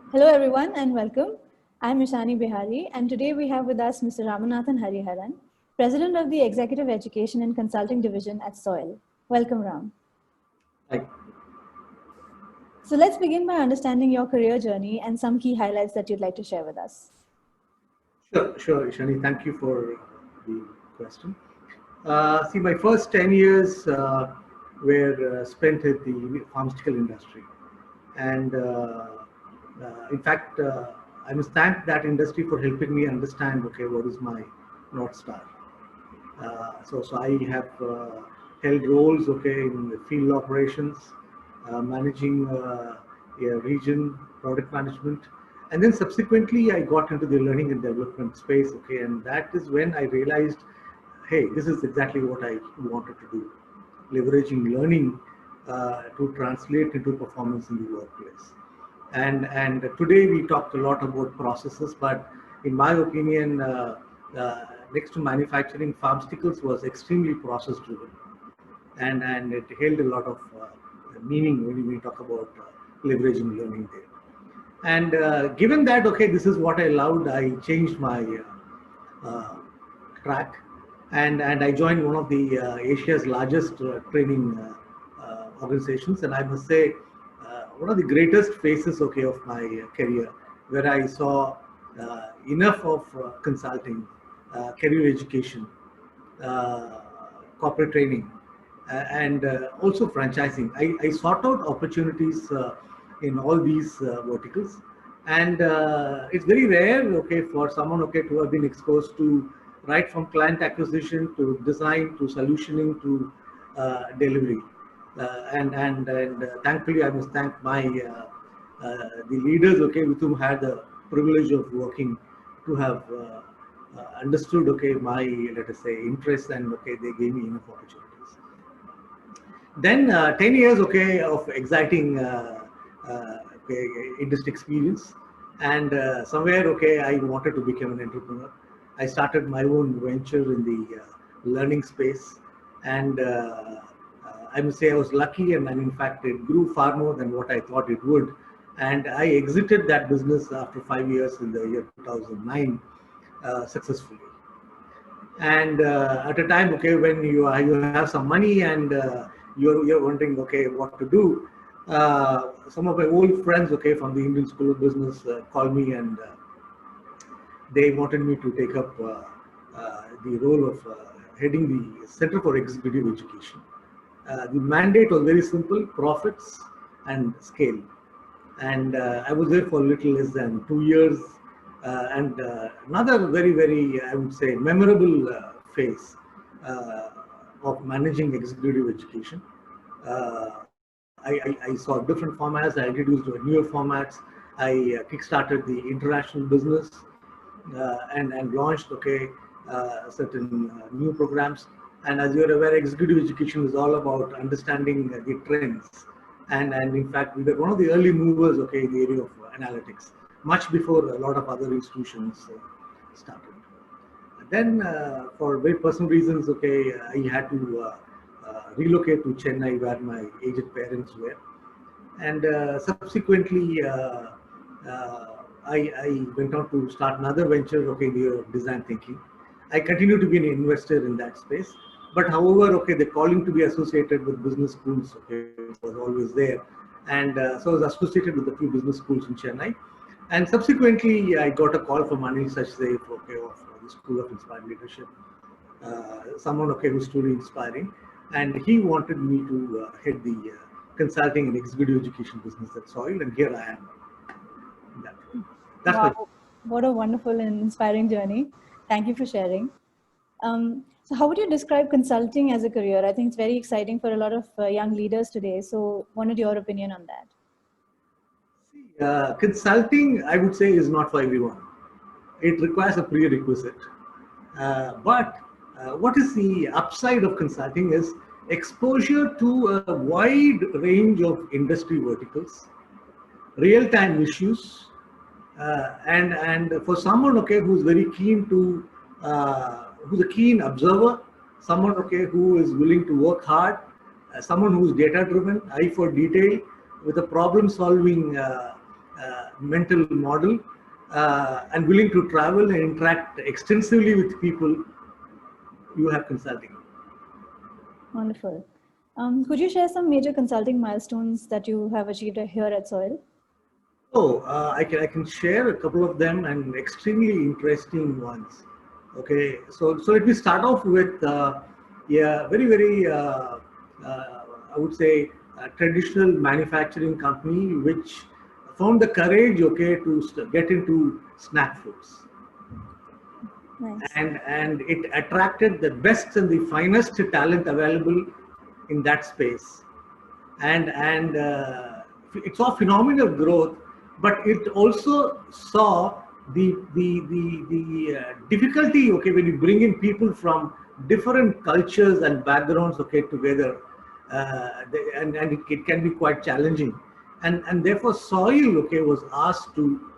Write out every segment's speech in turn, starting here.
Hello everyone and welcome. I'm Ishani Bihari and today we have with us Mr. Ramanathan Hariharan, President of the Executive Education and Consulting Division at SOIL. Welcome, Ram. Hi. So let's begin by understanding your career journey and some key highlights that you'd like to share with us. Sure, Ishani. Thank you for the question. See, my first 10 years were spent in the pharmaceutical industry. And in fact, I must thank that industry for helping me understand, okay, what is my North Star. So I have held roles, okay, in the field operations, managing a region, product management, and then subsequently I got into the learning and development space, okay, and that is when I realized, hey, this is exactly what I wanted to do, leveraging learning to translate into performance in the workplace. And today we talked a lot about processes, but in my opinion, next to manufacturing, pharmaceuticals was extremely process driven, and it held a lot of meaning when we talk about leveraging learning there. And given that, okay, this is what I loved, I changed my track, and I joined one of the Asia's largest training organizations, and I must say one of the greatest phases, okay, of my career, where I saw enough of consulting, career education, uh, corporate training, and also franchising. I sought out opportunities in all these verticals, and it's very rare, okay, for someone, okay, to have been exposed to right from client acquisition to design to solutioning to delivery. And thankfully, I must thank my the leaders, okay, with whom I had the privilege of working, to have understood, okay, my, let us say, interests, and okay, they gave me enough opportunities. Then 10 years, okay, of exciting okay, industry experience, and somewhere, okay, I wanted to become an entrepreneur. I started my own venture in the learning space, and I must say I was lucky, and in fact it grew far more than what I thought it would. And I exited that business after 5 years in the year 2009 successfully. And at a time, okay, when you have some money, and you're wondering, okay, what to do. Some of my old friends, okay, from the Indian School of Business called me, and they wanted me to take up the role of heading the Center for Executive Education. The mandate was very simple: profits and scale. And I was there for a little less than 2 years. And another very, I would say, memorable phase of managing executive education. I saw different formats. I introduced newer formats. I kickstarted the international business, and launched, okay, certain new programs. And as you're aware, executive education is all about understanding the trends. And in fact, we were one of the early movers, okay, in the area of analytics, much before a lot of other institutions started. Then, for very personal reasons, okay, I had to relocate to Chennai, where my aged parents were. And subsequently, I went on to start another venture, okay, in the area of design thinking. I continue to be an investor in that space. But however, okay, the calling to be associated with business schools, okay, was always there. And so I was associated with a few business schools in Chennai. And subsequently, I got a call from Anil Sachdev, okay, of the School of Inspired Leadership, someone, okay, who's truly inspiring. And he wanted me to head the consulting and executive education business at SOIL, and here I am. That's wow, what a wonderful and inspiring journey. Thank you for sharing. So how would you describe consulting as a career? I think it's very exciting for a lot of young leaders today. So wanted your opinion on that. Consulting, I would say, is not for everyone. It requires a prerequisite. But what is the upside of consulting is exposure to a wide range of industry verticals, real-time issues, and for someone, okay, who's very keen to, who's a keen observer, someone, okay, who is willing to work hard, someone who's data-driven, eye for detail, with a problem-solving mental model, and willing to travel and interact extensively with people, you have consulting. Wonderful. Could you share some major consulting milestones that you have achieved here at SOIL? Oh, I can share a couple of them and extremely interesting ones. Okay, so let me start off with very I would say a traditional manufacturing company which found the courage, okay, to get into snack foods. Nice. And it attracted the best and the finest talent available in that space, and it saw phenomenal growth, but it also saw the difficulty, okay, when you bring in people from different cultures and backgrounds, okay, together, and it can be quite challenging, and therefore Soil, okay, was asked to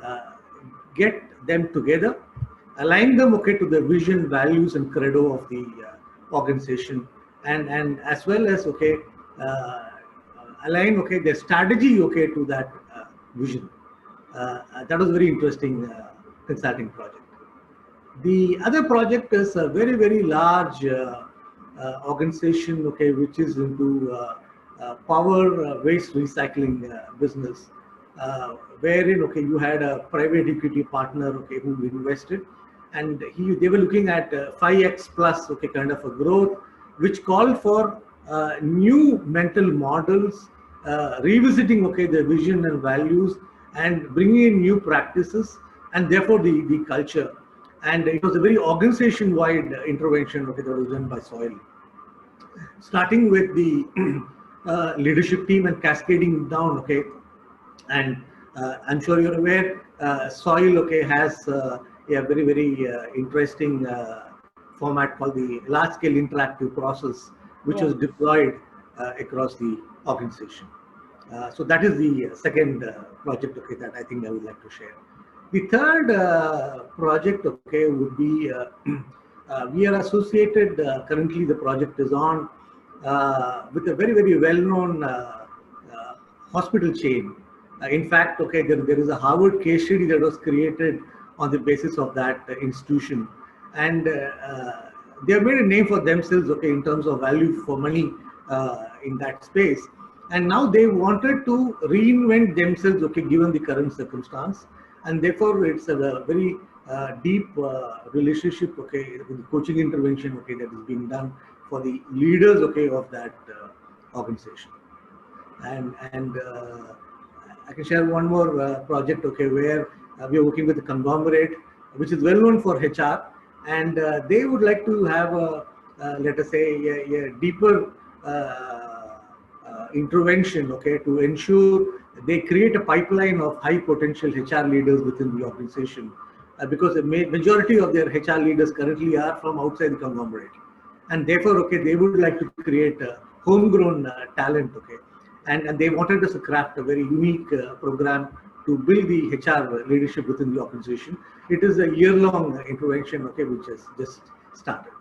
uh, get them together, align them, okay, to the vision, values, and credo of the organization, and as well as, okay, align, okay, their strategy, okay, to that vision. That was a very interesting consulting project. The other project is a very large organization, okay, which is into power waste recycling business, wherein, okay, you had a private equity partner, okay, who invested, and they were looking at 5x plus, okay, kind of a growth, which called for new mental models, revisiting, okay, the vision and values, and bringing in new practices, and therefore the culture. And it was a very organization-wide intervention, okay, that was done by Soil, starting with the leadership team and cascading down, okay. And I'm sure you're aware, Soil, okay, has a very interesting format called the large-scale interactive process, which was deployed across the organization. So that is the second project, okay, that I think I would like to share. The third project, okay, would be we are associated, currently the project is on with a very well-known hospital chain. In fact, okay, there is a Harvard case study that was created on the basis of that institution, and they have made a name for themselves, okay, in terms of value for money in that space. And now they wanted to reinvent themselves, okay, given the current circumstance, and therefore it's a very deep relationship, okay, with the coaching intervention, okay, that is being done for the leaders, okay, of that organization. And I can share one more project, okay, where we are working with a conglomerate which is well known for HR, and they would like to have a let us say a deeper intervention, okay, to ensure they create a pipeline of high potential HR leaders within the organization, because the majority of their HR leaders currently are from outside the conglomerate, and therefore, okay, they would like to create a homegrown talent, okay, and they wanted us to craft a very unique program to build the HR leadership within the organization. It is a year-long intervention, okay, which has just started.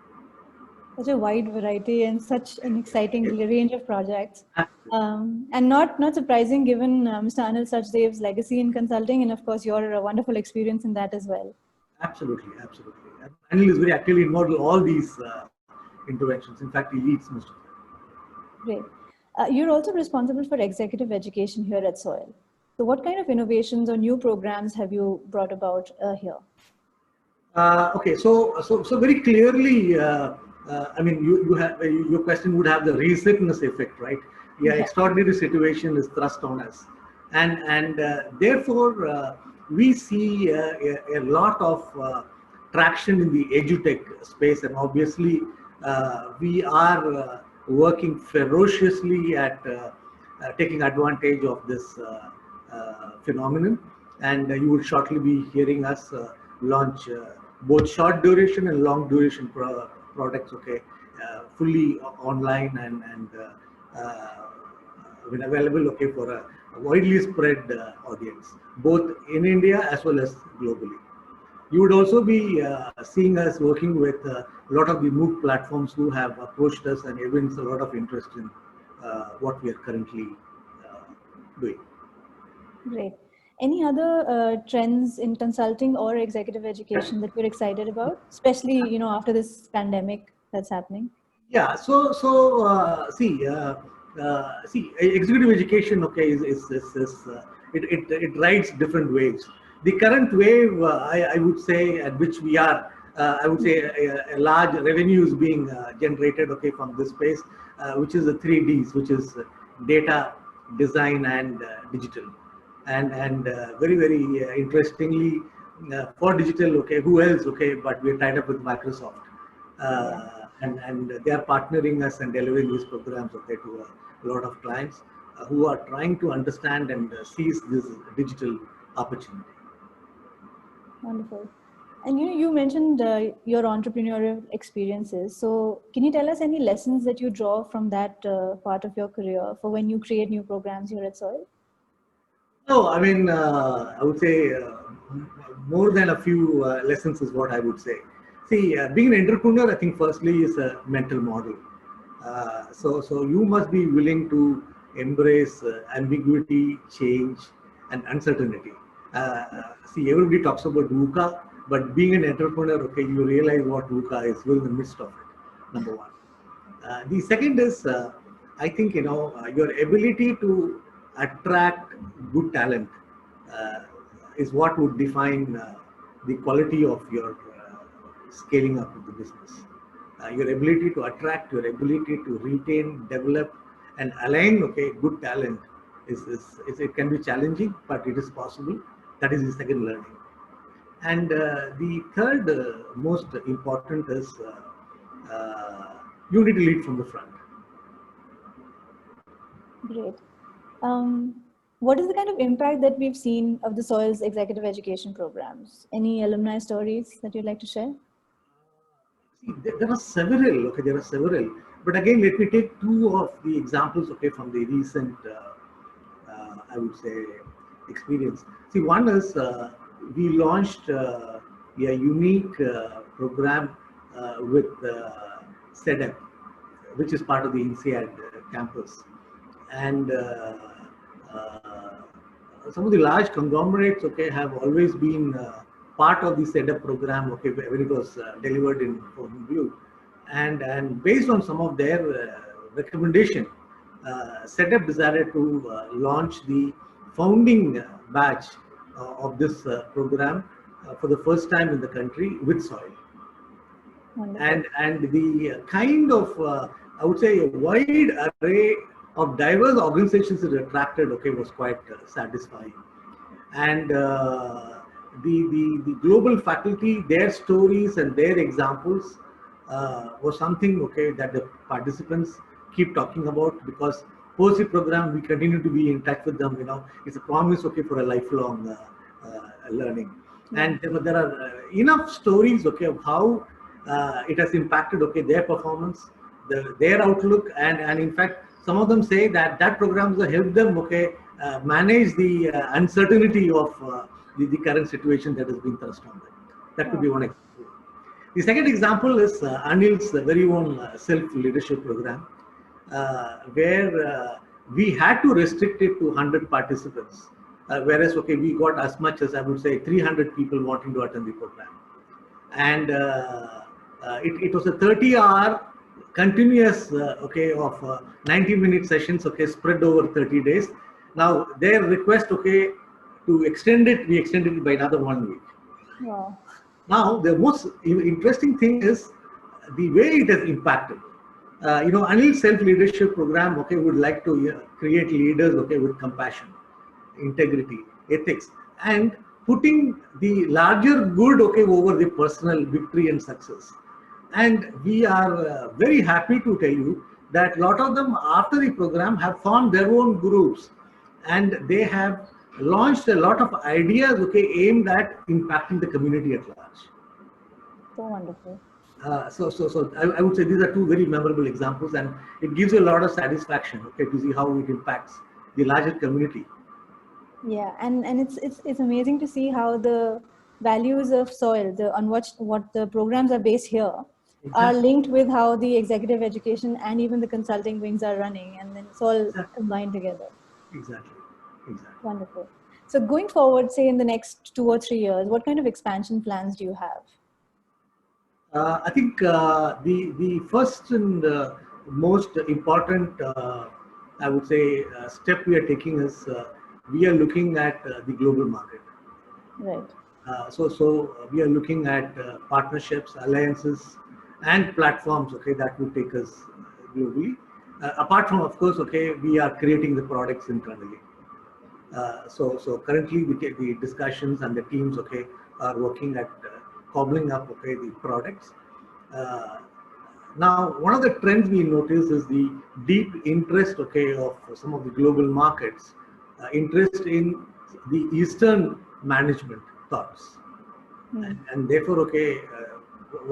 Such a wide variety and such an exciting range of projects. And not surprising given Mr. Anil Sachdev's legacy in consulting, and of course your wonderful experience in that as well. Absolutely. Anil is very actively involved in all these interventions. In fact, he leads most of them. Great. You're also responsible for executive education here at SOIL. So what kind of innovations or new programs have you brought about here? Okay, so very clearly, I mean, you have your question would have the resetness effect, right? Yeah, extraordinary situation is thrust on us, and therefore we see a lot of traction in the edutech space, and obviously we are working ferociously at taking advantage of this phenomenon, and you will shortly be hearing us launch both short duration and long duration products, okay, fully online and available, okay, for a widely spread audience, both in India as well as globally. You would also be seeing us working with a lot of the MOOC platforms who have approached us and evinced a lot of interest in what we are currently doing. Great. Any other trends in consulting or executive education that you're excited about, especially, after this pandemic that's happening? Yeah. See, executive education, okay, it rides different waves. The current wave, I would say, at which we are, I would say, a large revenue is being generated, okay, from this space, which is the 3Ds, which is data, design, and digital. And very interestingly, for digital, okay, who else, okay, but we're tied up with Microsoft. And they are partnering us and delivering these programs, okay, to a lot of clients who are trying to understand and seize this digital opportunity. Wonderful. And you mentioned your entrepreneurial experiences. So can you tell us any lessons that you draw from that part of your career for when you create new programs here at SOIL? No, I mean, I would say more than a few lessons is what I would say. See, being an entrepreneur, I think firstly is a mental model. So you must be willing to embrace ambiguity, change, and uncertainty. See, everybody talks about VUCA, but being an entrepreneur, okay, you realize what VUCA is. We're in the midst of it. Number one. The second is, I think, your ability to attract good talent uh, is what would define the quality of your scaling up of the business. Your ability to attract, your ability to retain, develop, and align, okay, good talent it can be challenging, but it is possible. That is the second learning. And the third most important is you need to lead from the front. Great. What is the kind of impact that we've seen of the SOIL's executive education programs? Any alumni stories that you'd like to share? See, there are several, okay, there are several. But again, let me take two of the examples, okay, from the recent, I would say, experience. See, one is we launched a unique program with SEDEP, which is part of the INSEAD campus. And uh, some of the large conglomerates, okay, have always been part of the SEDEP program, okay, when it was delivered in View. And based on some of their recommendation, SEDEP decided to launch the founding batch of this program for the first time in the country with SOIL. And the kind of I would say a wide array of diverse organizations that attracted, okay, was quite satisfying. And the global faculty, their stories and their examples was something, okay, that the participants keep talking about, because post the program we continue to be in touch with them. It's a promise, okay, for a lifelong learning. And there are enough stories, okay, of how it has impacted, okay, their performance, their outlook, and in fact, some of them say that programs have helped them, okay, manage the uncertainty of the current situation that has been thrust on them. That could be one example. The second example is Anil's very own self-leadership program, where we had to restrict it to 100 participants, whereas, okay, we got as much as, I would say, 300 people wanting to attend the program. And it was a 30-hour continuous, okay, of 90-minute sessions, okay, spread over 30 days. Now, their request, okay, to extend it, we extended it by another 1 week. Wow. Now, the most interesting thing is the way it has impacted. Anil's self-leadership program, okay, would like to create leaders, okay, with compassion, integrity, ethics, and putting the larger good, okay, over the personal victory and success. And we are very happy to tell you that a lot of them, after the program, have formed their own groups, and they have launched a lot of ideas, okay, aimed at impacting the community at large. So wonderful. So I would say these are two very memorable examples, and it gives you a lot of satisfaction, okay, to see how it impacts the larger community. Yeah, and it's amazing to see how the values of SOIL, on what the programs are based here, are linked with how the executive education and even the consulting wings are running, and then it's all combined together. Exactly. Wonderful. So going forward, say in the next 2 or 3 years, what kind of expansion plans do you have? I think the first and most important, I would say, step we are taking is we are looking at the global market. Right. So we are looking at partnerships, alliances, and platforms. Okay, that will take us globally. Apart from, of course, okay, we are creating the products internally. So currently the discussions and the teams, okay, are working at cobbling up, okay, the products. Uh, Now, one of the trends we notice is the deep interest, okay, of some of the global markets, interest in the Eastern management thoughts. And therefore, okay,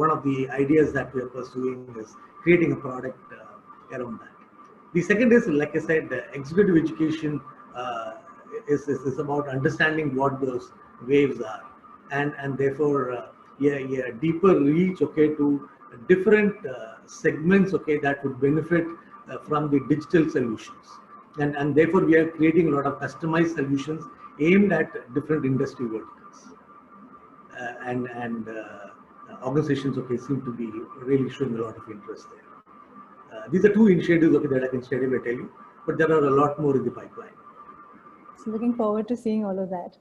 one of the ideas that we are pursuing is creating a product around that. The second is, like I said, executive education is about understanding what those waves are, and therefore, yeah, deeper reach, okay, to different segments, okay, that would benefit from the digital solutions, and therefore we are creating a lot of customized solutions aimed at different industry verticals. And organizations, okay, seem to be really showing a lot of interest there. These are two initiatives, okay, that I can straight away tell you, but there are a lot more in the pipeline. So looking forward to seeing all of that.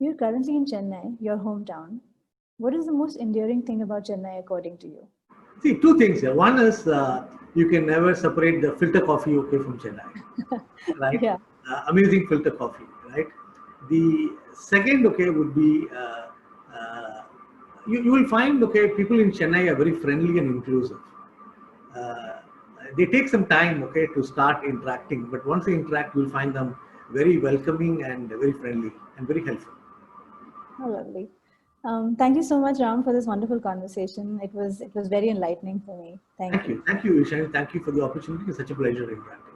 You're currently in Chennai, your hometown. What is the most endearing thing about Chennai according to you? See, two things here. One is you can never separate the filter coffee, okay, from Chennai, right? Yeah. Amazing filter coffee, right? The second, okay, would be you will find, okay, people in Chennai are very friendly and inclusive. Uh, they take some time, okay, to start interacting, but once they interact, you'll find them very welcoming and very friendly and very helpful. Oh, lovely. Thank you so much, Ram, for this wonderful conversation. It was very enlightening for me. Thank you. Thank you, Ishan. Thank you for the opportunity. It's such a pleasure interacting.